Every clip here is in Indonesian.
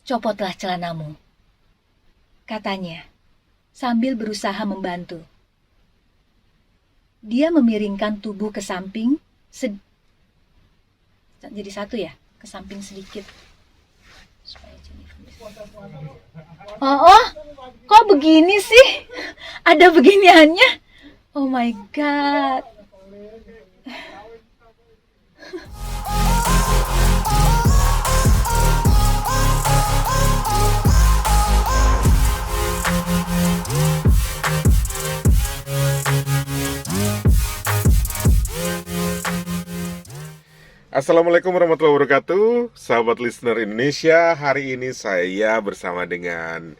Copotlah celanamu, katanya, sambil berusaha membantu. Dia memiringkan tubuh ke samping, jadi satu ya, ke samping sedikit. Oh, kok begini sih? Ada beginiannya? Oh my god. Assalamualaikum warahmatullahi wabarakatuh, sahabat listener Indonesia. Hari ini saya bersama dengan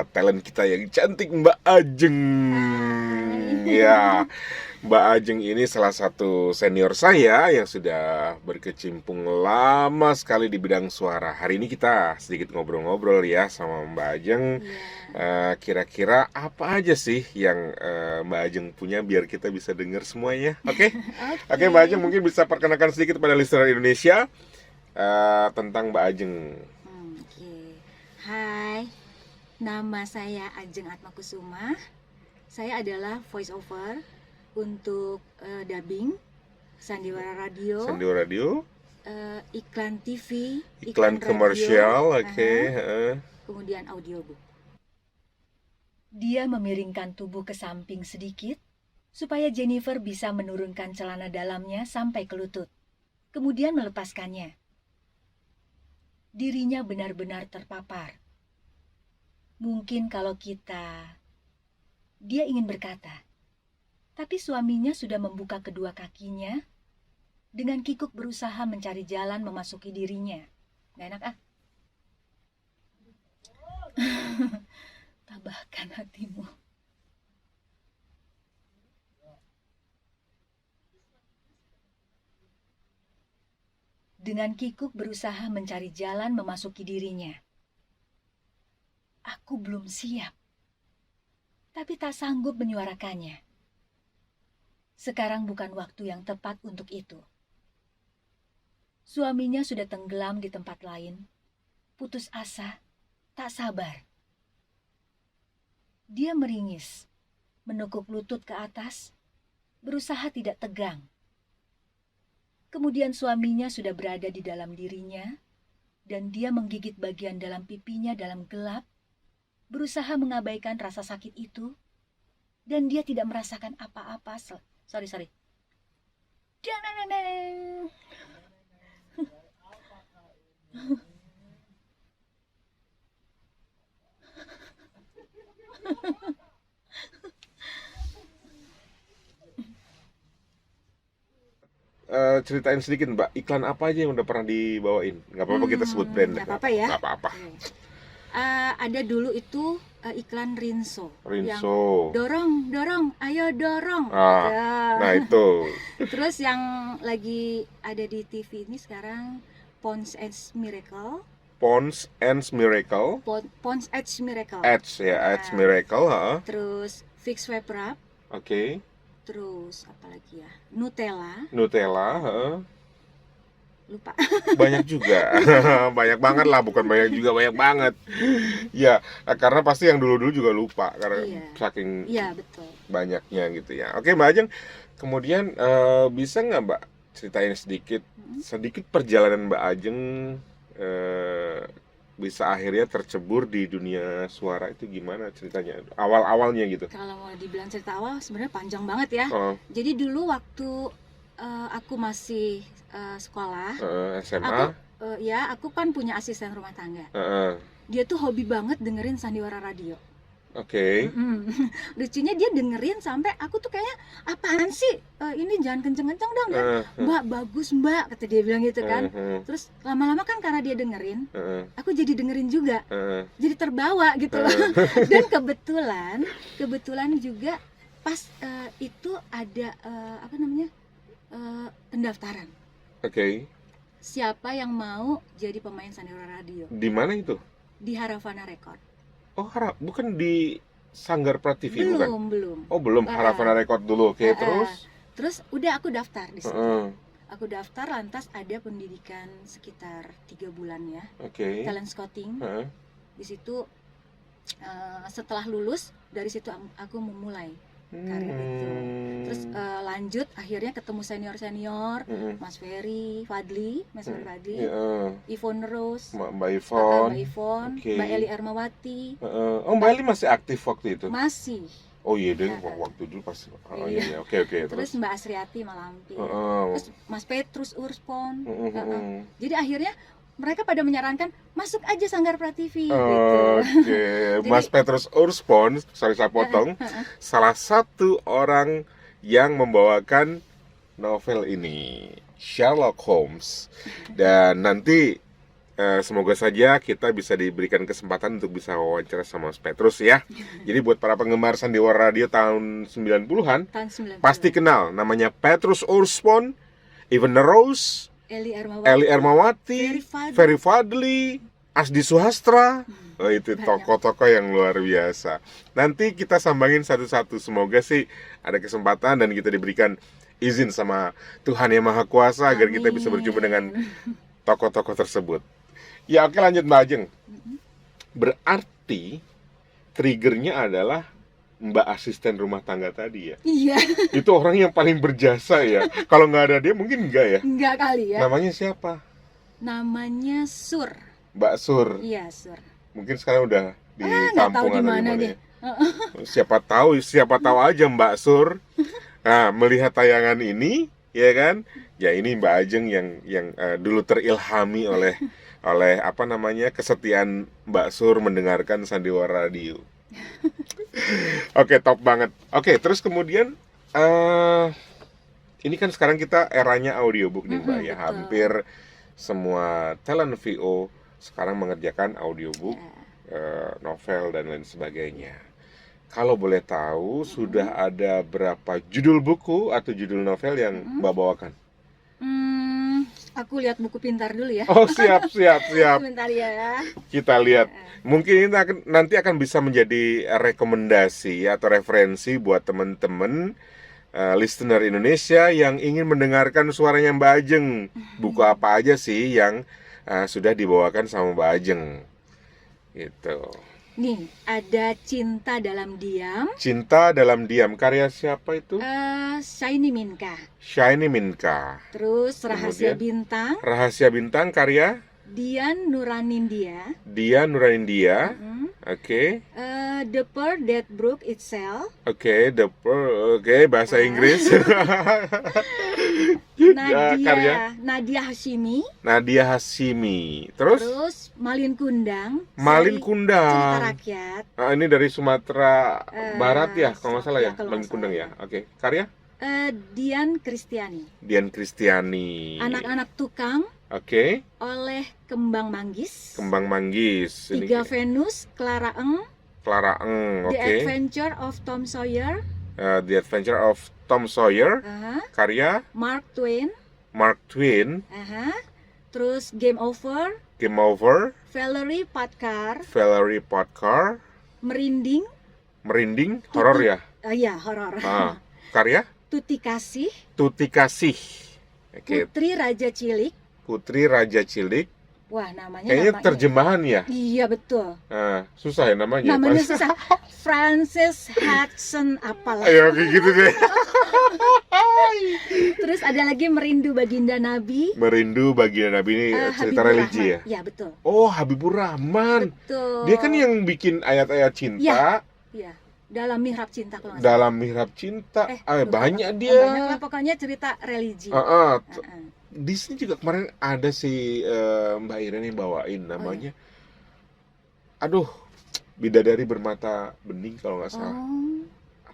talent kita yang cantik, Mbak Ajeng. Ya, Mbak Ajeng ini salah satu senior saya yang sudah berkecimpung lama sekali di bidang suara. Hari ini kita sedikit ngobrol-ngobrol ya sama Mbak Ajeng. Kira-kira apa aja sih yang Mbak Ajeng punya biar kita bisa dengar semuanya, oke? Oke, Mbak Ajeng mungkin bisa perkenalkan sedikit pada listener Indonesia tentang Mbak Ajeng. Hai, nama saya Ajeng Atmakusuma. Saya adalah voice over untuk dubbing, sandiwara radio, iklan TV, iklan komersial, oke. Kemudian audiobook. Dia memiringkan tubuh ke samping sedikit, supaya Jennifer bisa menurunkan celana dalamnya sampai ke lutut, kemudian melepaskannya. Dirinya benar-benar terpapar. Mungkin kalau dia ingin berkata, tapi suaminya sudah membuka kedua kakinya, dengan kikuk berusaha mencari jalan memasuki dirinya. Gak enak ah. Tabahkan hatimu. Dengan kikuk berusaha mencari jalan memasuki dirinya. Aku belum siap, tapi tak sanggup menyuarakannya. Sekarang bukan waktu yang tepat untuk itu. Suaminya sudah tenggelam di tempat lain, putus asa, tak sabar. Dia meringis, menekuk lutut ke atas, berusaha tidak tegang. Kemudian suaminya sudah berada di dalam dirinya, dan dia menggigit bagian dalam pipinya dalam gelap, berusaha mengabaikan rasa sakit itu, dan dia tidak merasakan apa-apa. Sorry. Ceritain sedikit Mbak, iklan apa aja yang udah pernah dibawain? Nggak apa-apa kita sebut brand. Nggak apa-apa ya. Nggak apa-apa. Ada dulu itu iklan Rinso. Yang Rinso. dorong, ayo dorong. Nah itu. Terus yang lagi ada di TV ini sekarang Pond's Edge Miracle. Pond's Edge Miracle. Pond's Edge Miracle. Edge Miracle, Terus Fix Swipe Up. Oke. Terus apa lagi ya? Nutella. Lupa. Banyak juga. Banyak banget lah, bukan banyak juga, banyak banget. Ya, karena pasti yang dulu-dulu juga lupa karena saking betul. banyaknya gitu ya. Oke, Mbak Ajeng. Kemudian bisa nggak Mbak ceritain sedikit perjalanan Mbak Ajeng bisa akhirnya tercebur di dunia suara itu gimana ceritanya? Awal-awalnya gitu. Kalau mau dibilang cerita awal sebenarnya panjang banget ya. Jadi dulu waktu aku masih sekolah, SMA. Aku kan punya asisten rumah tangga. Dia tuh hobi banget dengerin sandiwara radio. Oke. Lucunya dia dengerin sampai aku tuh kayaknya apaan sih? Ini jangan kenceng-kenceng dong. Mbak, bagus Mbak, kata dia bilang gitu kan. Terus lama-lama kan karena dia dengerin, aku jadi dengerin juga. Jadi terbawa gitu loh. Dan kebetulan juga pas itu ada pendaftaran. Oke. Siapa yang mau jadi pemain sandiwara radio? Di mana itu? Di Haravana Record. Oh, bukan di Sanggar Prativi bukan? Belum. Oh, belum. Haravana Record dulu. Oke, terus udah aku daftar di situ. Aku daftar, lantas ada pendidikan sekitar 3 bulan ya, Oke. talent scouting. Heeh. Di situ setelah lulus, dari situ aku memulai karir itu. Terus lanjut, akhirnya ketemu senior-senior, Mas Ferry Fadli, Mas Ferry Fadli, Yvonne Rose, Mbak Yvonne, Mbak Eli Ermawati. Oh, Mbak Eli masih aktif waktu itu? Masih. Oh iya, deh, waktu dulu pasti. Oh iya, oke. Terus Mbak Asriati Malampir. Terus Mas Petrus Urspon. Jadi akhirnya mereka pada menyarankan masuk aja Sanggar Prativi gitu. Oke, Mas Petrus Urspon, sorry saya potong, salah satu orang yang membawakan novel ini, Sherlock Holmes. Dan nanti semoga saja kita bisa diberikan kesempatan untuk bisa wawancara sama Mas Petrus ya. Jadi buat para penggemar Sandiwara Radio tahun 90-an, pasti kenal namanya Petrus Urspon, Yvonne Rose, Eli Ermawati, Ferry Fadli, Asdi Suhastra. Oh, itu tokoh-tokoh yang luar biasa. Nanti kita sambangin satu-satu. Semoga sih ada kesempatan dan kita diberikan izin sama Tuhan Yang Maha Kuasa agar kita bisa berjumpa dengan tokoh-tokoh tersebut. Ya oke, lanjut Mbak Ajeng. Berarti triggernya adalah Mbak asisten rumah tangga tadi ya? Iya. Itu orang yang paling berjasa ya. Kalau nggak ada dia mungkin enggak ya? Enggak kali ya. Namanya siapa? Namanya Sur. Mbak Sur. Iya, Sur. Mungkin sekarang udah di kampung atau gimana ya? Siapa tahu aja Mbak Sur. Nah, melihat tayangan ini, ya kan? Ya ini Mbak Ajeng yang dulu terilhami oleh apa namanya, kesetiaan Mbak Sur mendengarkan Sandiwara Radio. Oke, top banget. Oke, terus kemudian ini kan sekarang kita eranya audiobook nih Mbak ya. Hampir semua talent VO sekarang mengerjakan audiobook, novel dan lain sebagainya. Kalau boleh tahu, sudah ada berapa judul buku atau judul novel yang Mbak bawakan? Aku lihat buku pintar dulu ya. Oh, siap. Sebentar ya. Kita lihat. Mungkin ini nanti akan bisa menjadi rekomendasi atau referensi buat teman-teman listener Indonesia yang ingin mendengarkan suaranya Mbak Ajeng. Buku apa aja sih yang sudah dibawakan sama Mbak Ajeng? Gitu. Nih, ada Cinta Dalam Diam. Cinta Dalam Diam, karya siapa itu? Shiny Minka. Shiny Minka. Terus Rahasia Bintang. Rahasia Bintang, karya Dian Nuranindia. Oke. The Pearl That Broke Itself. Oke, The Pearl. Oke, bahasa Inggris. Nadia Hashimi. Terus Malin Kundang. Cerita Rakyat. Ini dari Sumatera Barat ya, kalau nggak salah ya. Malin Kundang ya. Oke. Karya Dian Kristiani. Anak-anak Tukang. Oke. Oleh Kembang Manggis. Tiga Venus, Clara Eng. Oke. The Adventure of Tom Sawyer. Karya Mark Twain. Terus Game Over. Valerie Patkar. Merinding. Horor ya? Iya, horor. Karya Tuti Kasih. Oke. Putri Raja Cilik. Wah, kayaknya terjemahan ya? Iya, betul. Susah ya namanya. Namanya susah. Frances Hudson apalah. Ayo, gitu deh. Terus ada lagi Merindu Baginda Nabi. Ini cerita religi ya? Iya, betul. Oh, Habibur Rahman. Betul. Dia kan yang bikin ayat-ayat cinta. Iya. Dalam Mihrab Cinta kalau nggak salah. Banyak dia. Banyak lah, pokoknya cerita religi. Di sini juga kemarin ada si Mbak Irene yang bawain namanya. Aduh, Bidadari Bermata Bening kalau nggak salah.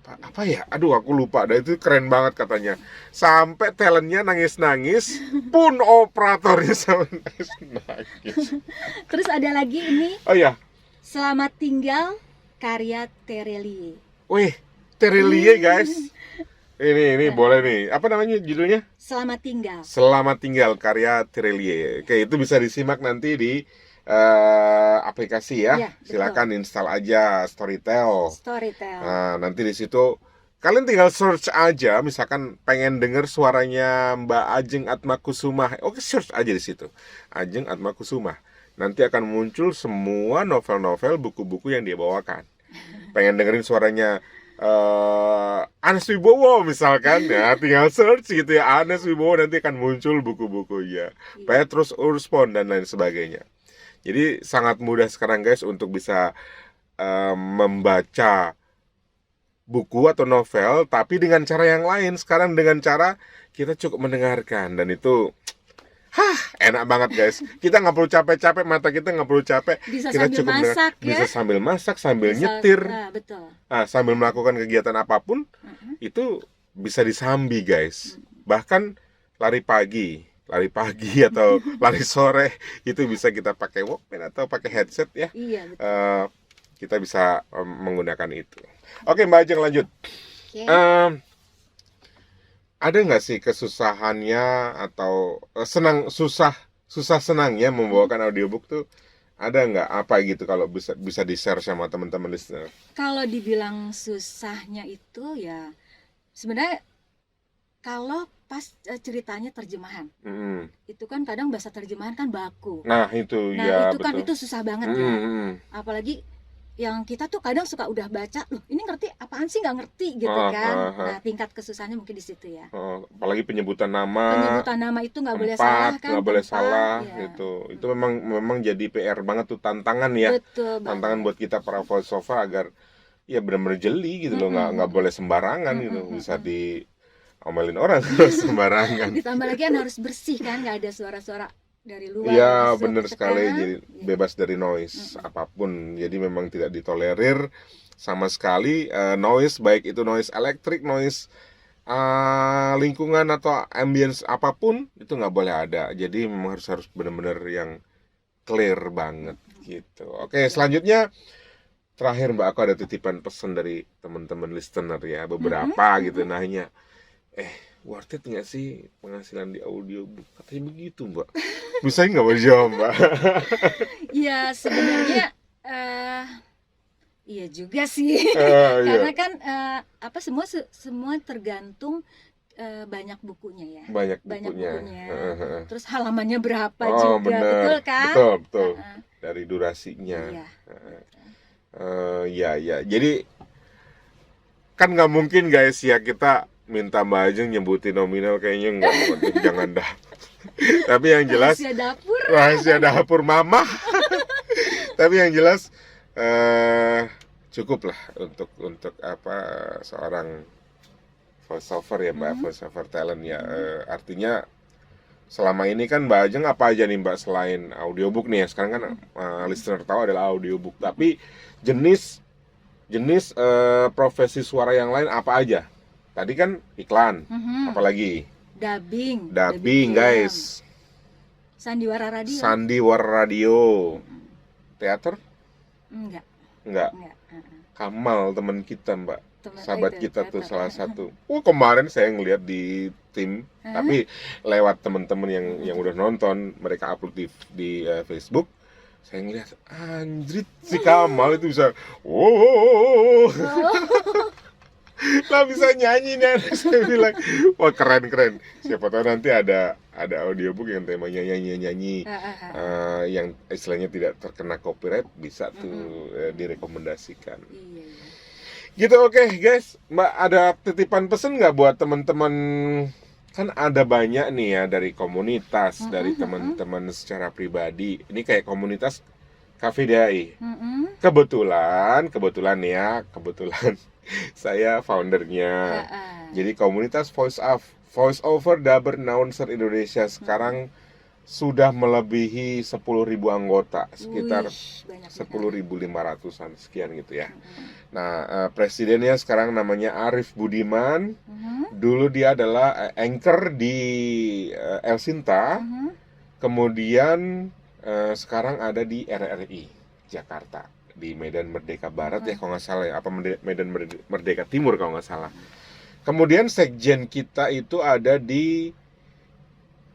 Apa ya? Aduh, aku lupa. Dan itu keren banget katanya. Sampai talentnya nangis-nangis, pun operatornya sampai nangis. Terus ada lagi ini. Oh ya. Selamat Tinggal, karya Terelie. Wih, Terelie guys. Ini boleh nih. Apa namanya judulnya? Selamat Tinggal karya Terelie. Oke, itu bisa disimak nanti di aplikasi ya. Silakan install aja Storytel. Nah, nanti di situ Kalian tinggal search aja, misalkan pengen denger suaranya Mbak Ajeng Atmakusumah. Oke, search aja di situ. Ajeng Atmakusumah. Nanti akan muncul semua novel-novel, buku-buku yang dia bawakan. Pengen dengerin suaranya Anes Wibowo misalkan, ya tinggal search gitu ya, Anes Wibowo, nanti akan muncul buku-bukunya. Petrus Urspon dan lain sebagainya. Jadi sangat mudah sekarang guys untuk bisa membaca buku atau novel, tapi dengan cara yang lain. Sekarang dengan cara kita cukup mendengarkan, dan itu enak banget guys. Kita nggak perlu capek-capek, mata kita nggak perlu capek. Bisa Kita sambil cukup masak ya. bisa sambil masak, sambil Bisa, nyetir, betul. sambil melakukan kegiatan apapun. Itu bisa disambi guys. Bahkan lari pagi atau lari sore itu bisa kita pakai Walkman atau pakai headset ya. Iya, betul. Kita bisa menggunakan itu. Oke, Mbak Ajeng lanjut. Oke. Ada nggak sih kesusahannya atau susah senangnya membawakan audiobook tuh? Ada nggak apa gitu kalau bisa di-share sama teman-teman listener? Kalau dibilang susahnya itu ya sebenarnya kalau pas ceritanya terjemahan, itu kan kadang bahasa terjemahan kan baku. Nah itu ya, itu kan betul. itu susah banget ya. Apalagi yang kita tuh kadang suka udah baca, loh ini ngerti apaan sih, nggak ngerti gitu kan. Nah tingkat kesusahannya mungkin di situ ya. Apalagi penyebutan nama itu nggak boleh salah kan, nggak boleh salah ya. itu memang jadi PR banget tuh, tantangan ya. Betul tantangan banget. buat kita para voiceover agar ya benar-benar jeli gitu loh, nggak boleh sembarangan gitu, bisa diomelin orang sembarangan. Ditambah lagi kan harus bersih kan, nggak ada suara-suara dari luar. Ya benar sekali, jadi bebas dari noise apapun. Jadi memang tidak ditolerir sama sekali noise, baik itu noise elektrik, noise lingkungan atau ambience apapun, itu nggak boleh ada. Jadi memang harus benar-benar yang clear banget gitu. Oke, selanjutnya terakhir Mbak, aku ada titipan pesan dari teman-teman listener ya, beberapa gitu nanya, worth it nggak sih penghasilan di audiobook? Katanya begitu Mbak. Bisa nggak mau jawab Mbak? Ya sebenarnya iya juga sih. Karena kan semua tergantung banyak bukunya ya. Banyak bukunya. Terus halamannya berapa Oh, juga, bener. betul kan? Betul. Dari durasinya. Iya. Ya. Jadi kan nggak mungkin guys ya kita minta Mbak Ajeng nyebutin nominal, kayaknya nggak mungkin. Jangan dah. Tapi yang jelas rahasia dapur mama. Tapi yang jelas cukup lah untuk seorang voiceover ya Mbak, voiceover talent ya. Artinya selama ini kan Mbak Ajeng apa aja nih Mbak selain audiobook nih ya. Sekarang kan listener tahu adalah audiobook, tapi jenis profesi suara yang lain apa aja? Tadi kan iklan, apalagi dubbing guys, sandiwara radio, teater enggak. Kamal teman kita Mbak, sahabat kita tuh salah satu. Kemarin saya ngeliat di tim, tapi lewat teman-teman yang udah nonton, mereka upload di Facebook. Saya ngeliat, anjrit si Kamal itu bisa lah bisa nyanyi nih. Saya bilang, wah keren. Siapa tahu nanti ada audiobook yang temanya nyanyi yang istilahnya tidak terkena copyright, bisa tuh direkomendasikan. Gitu. Oke, guys, Mbak ada titipan pesan nggak buat teman-teman? Kan ada banyak nih ya dari komunitas, dari teman-teman secara pribadi. Ini kayak komunitas Cafe Dai. Kebetulan saya foundernya. Jadi komunitas voice over dubber announcer Indonesia sekarang sudah melebihi 10.000 anggota, sekitar 10.500-an sekian gitu ya. Nah, presidennya sekarang namanya Arif Budiman. Dulu dia adalah anchor di El Sinta. Kemudian sekarang ada di RRI Jakarta, di Medan Merdeka Barat ya kalau nggak salah ya, apa Medan Merdeka Timur kalau nggak salah. Kemudian sekjen kita itu ada di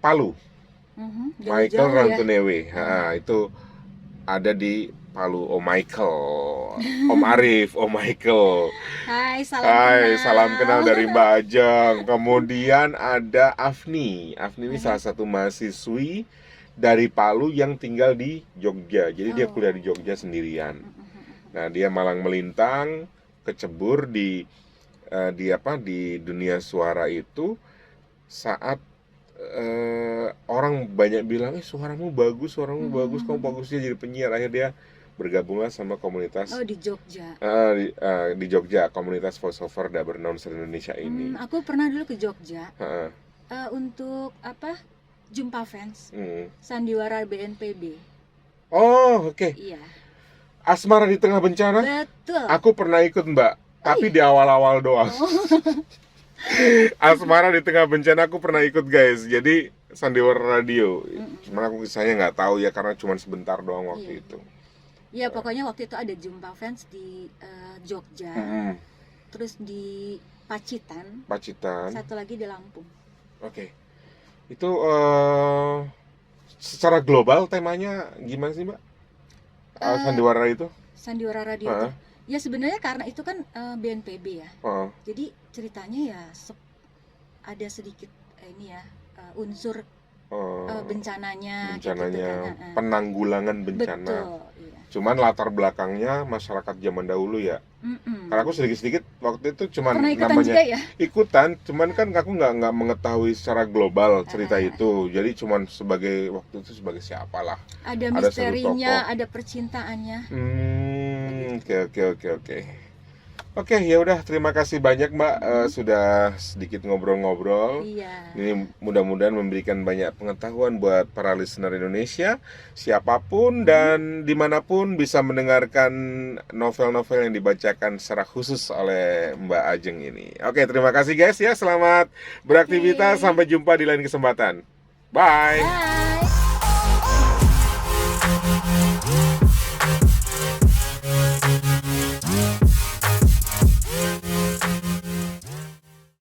Palu, Michael Rantunewe. Itu ada di Palu, Om Michael, Om Arif, Om Michael. Hai, Hai, salam kenal dari kenal. Mbak Ajeng. Kemudian ada Afni. Afni ini salah satu mahasiswi dari Palu yang tinggal di Jogja. Jadi dia kuliah di Jogja sendirian. Nah, dia malang melintang, kecebur di dunia suara itu saat orang banyak bilang, suaramu bagus, kamu bagusnya jadi penyiar. Akhirnya dia bergabunglah sama komunitas di Jogja. Di Jogja, komunitas voiceover dan announcer Indonesia ini. Aku pernah dulu ke Jogja untuk jumpa fans Sandiwara BNPB. Oh, oke. Iya. Asmara di Tengah Bencana. Betul. Aku pernah ikut, Mbak, tapi di awal-awal doang. Asmara di Tengah Bencana aku pernah ikut, guys. Jadi Sandiwara Radio. Cuman aku kisahnya nggak tahu ya, karena cuma sebentar doang waktu itu. Ya, pokoknya waktu itu ada jumpa fans di Jogja, terus di Pacitan, satu lagi di Lampung. Oke. Itu secara global temanya gimana sih, Mbak? Sandiwara itu? Sandiwara Radio itu? Ya sebenarnya karena itu kan BNPB ya. Jadi ceritanya ya ada sedikit unsur bencananya gitu kan. Penanggulangan bencana. Betul, iya. Cuman latar belakangnya masyarakat zaman dahulu ya. Karena aku sedikit-sedikit waktu itu cuman namanya ya? ikutan, cuman kan aku nggak mengetahui secara global cerita itu. Jadi cuman waktu itu sebagai siapa lah. Ada misterinya, ada percintaannya. Oke. Oke, ya udah, terima kasih banyak, Mbak, sudah sedikit ngobrol-ngobrol. Iya. Ini mudah-mudahan memberikan banyak pengetahuan buat para listener Indonesia, siapapun dan dimanapun bisa mendengarkan novel-novel yang dibacakan secara khusus oleh Mbak Ajeng ini. Oke, terima kasih guys ya, selamat beraktivitas, sampai jumpa di lain kesempatan. Bye.